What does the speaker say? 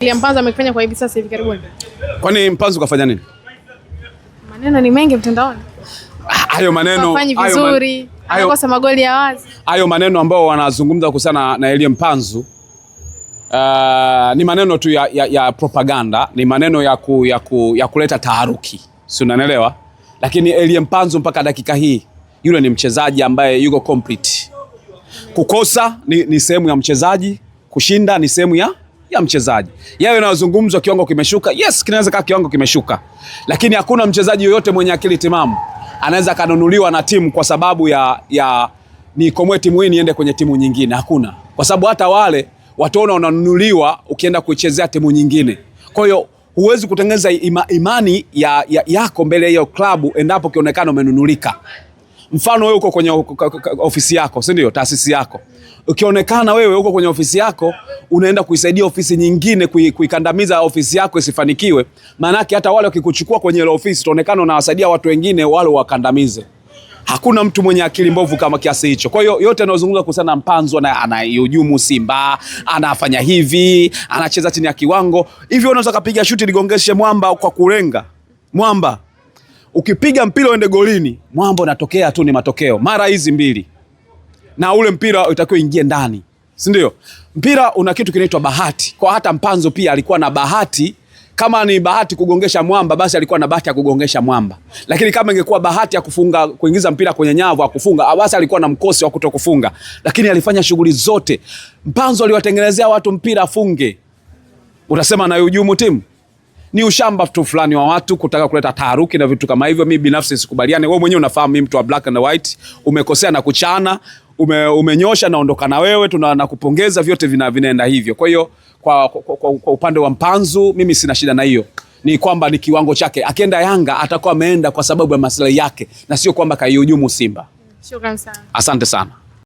Ile Mpanzu amefanya kwa hivi sasa hivi karibuni. Kwani Mpanzu kafanya nini? Maneno ni mengi mtandaoni. Hayo maneno hafanyi vizuri, anakosa magoli ya wazi. Hayo maneno ambao wanazungumza kuhusiana na Elie Mpanzu ni maneno tu ya propaganda, ni maneno ya kuleta taharuki. Si unanielewa? Lakini Elie Mpanzu mpaka dakika hii yule ni mchezaji ambaye yuko complete. Kukosa ni sehemu ya mchezaji, kushinda ni sehemu ya mchezaji. Yeye yanazungumzwa kiwango kimeshuka. Yes, kinaweza kaa kiwango kimeshuka. Lakini hakuna mchezaji yoyote mwenye akili timamu anaweza kanunuliwa na timu kwa sababu ni komwe timu hii niende kwenye timu nyingine. Hakuna. Kwa sababu hata wale wataona unanunuliwa ukienda kuichezea timu nyingine. Kwa hiyo huwezi kutengeneza imani yako mbele ya hiyo klabu endapo kionekana umenunulika. Mfano wewe uko kwenye ofisi yako, si ndio? Taasisi yako. Ukionekana wewe uko kwenye ofisi yako, unaenda kuisaidia ofisi nyingine kuikandamiza ofisi yako isifanikiwe, maana yake hata wale wakikuchukua kwenye ile ofisi utaonekana unawasaidia watu wengine wale wakandamize. Hakuna mtu mwenye akili mbovu kama kiasi hicho. Kwa hiyo yote yanayozungumza kuhusiana na Mpanzu, anahujumu Simba, anafanya hivi, anacheza chini ya kiwango. Hivi unaweza kupiga shuti ligongeshe mwamba kwa kulenga. Mwamba ukipiga mpira uende golini, mwamba unatokea tu, ni matokeo mara hizi mbili. Na ule mpira utakiwa ingie ndani. Si ndio? Mpira una kitu kinaitwa bahati. Kwa hata Mpanzu pia alikuwa na bahati. Kama ni bahati kugongesha mwamba, basi alikuwa na bahati ya kugongesha mwamba. Lakini kama ingekuwa bahati ya kuingiza mpira kwenye nyavu akufunga, basi alikuwa na mkosi wa kutokufunga. Lakini alifanya shughuli zote. Mpanzu aliwatengenezea watu mpira afunge. Utasema na hujumu timu? Ni ushamba tu fulani wa watu kutaka kuleta taharuki na vitu kama hivyo. Mimi binafsi sikubaliane. Wewe mwenyewe unafahamu mimi mtu wa black and white, umekosea na kuchana, umenyosha naondoka na wewe, tunakupongeza, vyote vinaenda hivyo. Kwa hiyo kwa upande wa Mpanzu mimi sina shida na hiyo. Ni kwamba ni kiwango chake. Akienda Yanga atakuwa ameenda kwa sababu ya maslahi yake na sio kwamba kaihujumu Simba. Shukrani sana. Asante sana.